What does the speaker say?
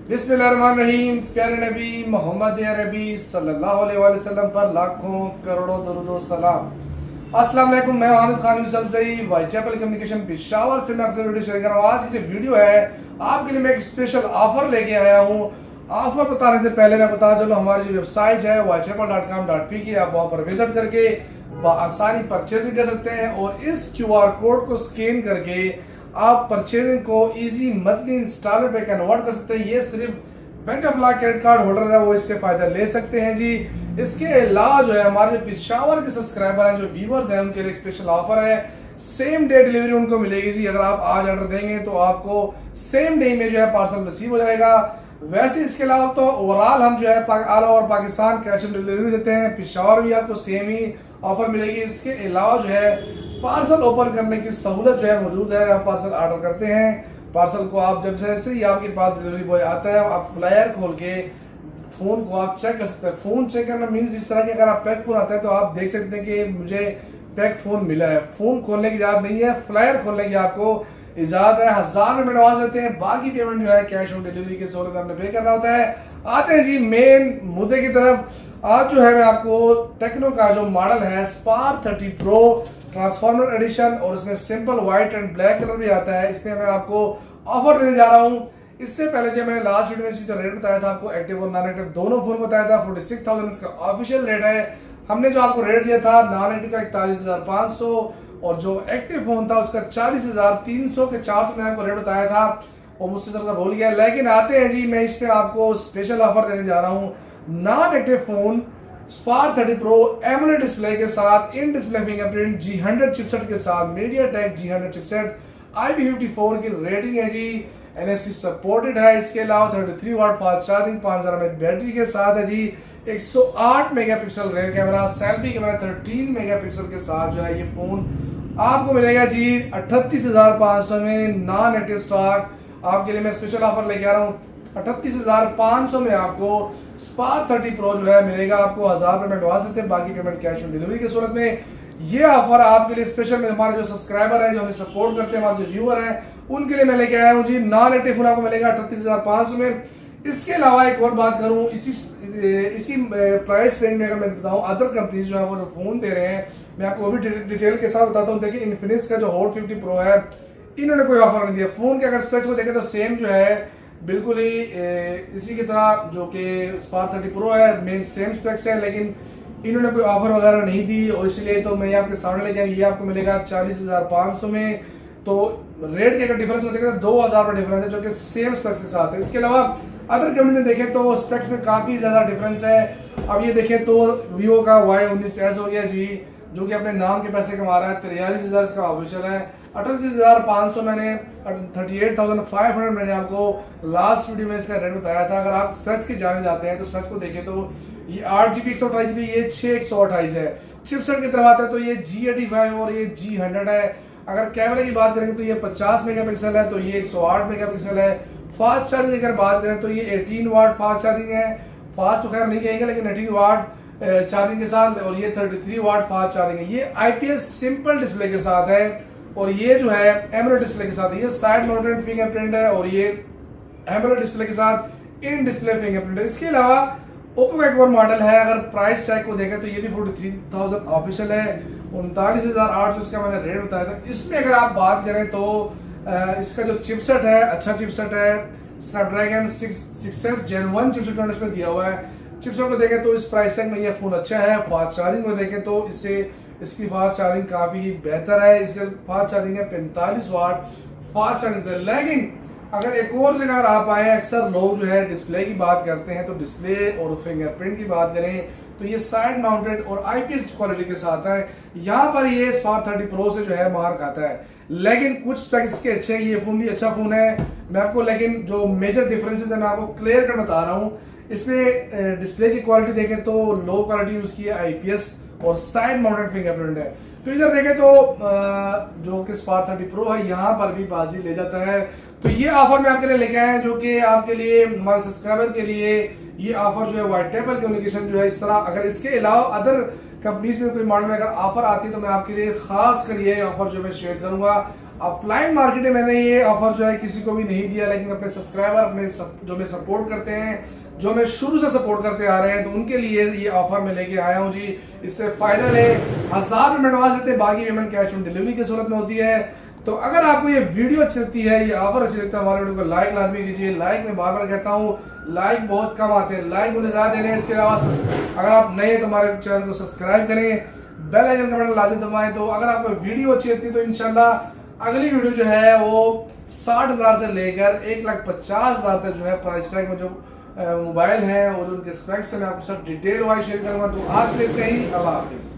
बिस्मिल्लाहिर्रहमानिर्रहीम। प्यारे नबी मोहम्मद अरबी सल्लल्लाहु अलैहि वसल्लम पर लाखों करोड़ों दरूद सलाम। अस्सलाम वालेकुम। मैं हामिद खान यूसुफ सई वाइचैपल कम्युनिकेशन पेशावर से मैं आपसे वीडियो शेयर कर रहा हूँ। आज की जो वीडियो है आपके लिए मैं एक स्पेशल ऑफर लेके आया हूँ। ऑफर बताने से पहले मैं बता चलूँ, हमारी जो वेबसाइट है whitechapel.com.pk, आप वहाँ पर विजिट करके आसानी परचेजिंग कर सकते हैं और इस QR कोड को स्कैन करके आप परचेजिंग को इजी मंथली इंस्टॉलमेंट पे कन्वर्ट कर सकते हैं। ये सिर्फ bank of lakh credit card holder है वो इससे फायदा ले सकते हैं जी। इसके अलावा जो है हमारे जो पिशावर के सब्सक्राइबर हैं, जो व्यूवर्स हैं, उनके लिए एक स्पेशल ऑफर है। सेम डे डिलीवरी उनको मिलेगी जी। अगर आप आज ऑर्डर देंगे तो आपको सेम डे में जो है पार्सल रिसीव हो जाएगा। वैसे इसके अलावा तो ओवरऑल हम जो है all over Pakistan cash on delivery देते हैं। पिशावर भी आपको सेम ही ऑफर मिलेगी। इसके अलावा जो है पार्सल ओपन करने की सहूलत जो है मौजूद है। आप पार्सल ऑर्डर करते हैं, पार्सल को आप जब जैसे ही आपके पास डिलीवरी बॉय आता है, आप फ्लायर खोल के फोन को आप चेक कर सकते हैं। फोन चेक करना मीन्स इस तरह के अगर आप पैक फोन आता है तो आप देख सकते हैं कि मुझे पैक फोन मिला है। फोन खोलने की इजाजत नहीं है, फ्लायर खोलने की आपको इजाजत है। 1000 रुपये एडवांस देते हैं, बाकी पेमेंट जो है कैश ऑन डिलीवरी की सहूलत हमने पे करना होता है। आते हैं जी मेन मुद्दे की तरफ। आज जो है मैं आपको टेक्नो का जो मॉडल है स्पार 30 प्रो ट्रांसफॉर्मर एडिशन, और इसमें simple white and black colour भी आता है, इसमें मैं आपको ऑफर देने जा रहा हूं। इससे पहले जो मैंने लास्ट वीडियो में इसकी जो रेट बताया था आपको, एक्टिव और नॉन एक्टिव दोनों फोन बताया था, 46,000 इसका ऑफिशियल रेट है। हमने जो आपको रेट दिया था नॉन एक्टिव का 41,500 और जो एक्टिव फोन था उसका 40,300 के 400 में आपको रेट बताया था, और मुझसे जरा भूल गया। लेकिन आते हैं जी, मैं इस पे आपको स्पेशल ऑफर देने जा रहा हूँ। Non active phone spar 30 pro AMOLED display के साथ, in display fingerprint G100 chipset के साथ, मीडियाटेक G100 चिपसेट, IP54 की रेटिंग है जी, NFC सपोर्टेड है। इसके अलावा 33 watt fast charging 5000 mAh battery के साथ है जी। 108 megapixel rear camera, selfie camera 13 megapixel के साथ जो है ये फोन आपको मिलेगा जी 38,500 में नॉन एक्टिव स्टॉक। आपके लिए मैं स्पेशल ऑफर लेके आ रहा हूँ। 38,500 में आपको स्पार 30 प्रो जो है मिलेगा। आपको 1000 रुपये एडवांस देते हैं, बाकी पेमेंट कैश ऑन डिलीवरी की सूरत में। ये ऑफर आपके लिए स्पेशल में हमारे जो सब्सक्राइबर है, जो हमें सपोर्ट करते हैं, हमारे जो व्यूअर हैं, उनके लिए मैं लेके आया हूँ जी। नॉन एक्टिव फोन आपको मिलेगा 38,500 में। इसके अलावा एक और बात करूँ, इसी प्राइस रेंज में अगर मैं बताऊँ, अदर कंपनीज जो है वो जो फोन दे रहे हैं, मैं आपको वो भी डिटेल के साथ बताता हूँ। देखिए इन्फिनिक्स का जो हॉट 50 प्रो है, इन्होंने कोई ऑफर नहीं दिया। फोन के अगर स्पेक्स को देखें तो सेम जो है बिल्कुल ही इसी की तरह जो कि स्पार 30 प्रो है, मेन सेम स्पेक्स है, लेकिन इन्होंने कोई ऑफर वगैरह नहीं दी, और इसलिए तो मैं आपके सामने लेके आया। ये आपको मिलेगा 40,500 में। तो रेट के अगर डिफरेंस को देखें तो 2,000 रुपये डिफरेंस है, जो कि सेम स्पेक्स के साथ है। इसके अलावा अदर कंपनी में देखें तो स्पेक्स में काफी ज्यादा डिफरेंस है। अब ये देखें तो वीवो का Y19s हो गया जी, जो कि अपने नाम के पैसे कमा रहा है। 43,000 इसका ऑफिशियल है। 38,500 मैंने 38,500 मैंने आपको लास्ट वीडियो में इसका रेट बताया था। अगर आप स्पेक्स के जाने जाते हैं तो स्पेक्स को देखें तो ये 8GB 128GB, ये 6 128 है। चिपसेट की तरफ आता है तो ये G85 और ये G100 है। अगर कैमरे की बात करेंगे तो ये 50 मेगापिक्सल है, तो ये 108 मेगापिक्सल है। फास्ट चार्जिंग की अगर बात करें तो ये 18 वाट फास्ट चार्जिंग है। फास्ट तो खैर नहीं कहेंगे, लेकिन 18 वाट चार्जिंग के साथ, और ये 33 वाट फास्ट चार्जिंग है। ये IPS सिंपल डिस्प्ले के साथ है, और ये जो है एमोलेड डिस्प्ले के साथ है। ये साइड माउंटेड फिंगरप्रिंट है, और ये एमोलेड डिस्प्ले के साथ इन डिस्प्ले फिंगरप्रिंट है। इसके अलावा ओप्पो का एक और मॉडल है, अगर प्राइस टैग को देखें तो ये भी 43,000 ऑफिशियल है। 39,800 इसका मैंने रेट बताया था। इसमें अगर आप बात करें तो इसका जो चिपसेट है अच्छा चिपसेट है। स्नैपड्रैगन 6s Gen 1 चिपसेट इसमें दिया हुआ है। चिपसेट को देखें तो इस प्राइस टैग में ये फोन अच्छा है। फास्ट चार्जिंग को देखें तो इसकी फास्ट चार्जिंग काफी बेहतर है। इसका फास्ट चार्जिंग है 45 वाट फास्ट चार्जिंग है। लेकिन अगर एक और जगह आप आए, अक्सर लोग जो है डिस्प्ले की बात करते हैं, तो डिस्प्ले और फिंगरप्रिंट की बात करें तो ये साइड माउंटेड और IPS क्वालिटी के साथ है। यहाँ पर ये स्पार 30 प्रो से जो है मार्क आता है, लेकिन कुछ स्पेक्स इसके अच्छे हैं। ये फोन भी अच्छा फोन है मैं आपको, लेकिन जो मेजर डिफरेंसेस है मैं आपको क्लियर कर बता रहा हूँ। इसमें डिस्प्ले की क्वालिटी देखें तो लो क्वालिटी यूज की है, IPS और साइड माउंटेड फिंगरप्रिंट है। तो इधर देखें तो जो कि स्पार 30 प्रो है, यहाँ पर भी बाजी ले जाता है। तो ये ऑफर मैं आपके लिए लेके आया, जो कि आपके लिए, हमारे सब्सक्राइबर के लिए ये ऑफर जो है वाइटेपल कम्युनिकेशन जो है इस तरह। अगर इसके अलावा अदर कंपनीज में कोई मॉडल में अगर ऑफर आती है तो मैं आपके लिए खास कर ये ऑफर जो मैं शेयर करूंगा। ऑफलाइन मार्केट में मैंने ये ऑफर जो है किसी को भी नहीं दिया, लेकिन अपने सब्सक्राइबर जो मैं सपोर्ट करते हैं, जो मैं शुरू से सपोर्ट करते आ रहे हैं, तो उनके लिए ये ऑफर मैं लेके आया हूँ जी। इससे फायदा ले, 1000 पेमेंट एडवांस देते, बाकी पेमेंट कैश ऑन डिलीवरी की सूरत में होती है। तो अगर आपको ये वीडियो अच्छी लगती है, ये ऑफर अच्छी लगता है, हमारे वीडियो को लाइक लाजमी कीजिए। लाइक में बार बार कहता हूँ, लाइक बहुत कम आते हैं, लाइक मुझे ज्यादा देने हैं। इसके अलावा अगर आप नए हैं तो हमारे चैनल को सब्सक्राइब करें, बेल आइकन का बटन लाजमी दबाएं। तो अगर आपको वीडियो अच्छी लगती है तो इंशाल्लाह अगली वीडियो जो है वो 60,000 से लेकर 1,50,000 तक जो है प्राइस टैग में जो मोबाइल है और उनके स्पेक्स है, मैं आपके साथ डिटेल वाइज शेयर करूंगा। तो आज देखते ही, अल्लाह हाफिज।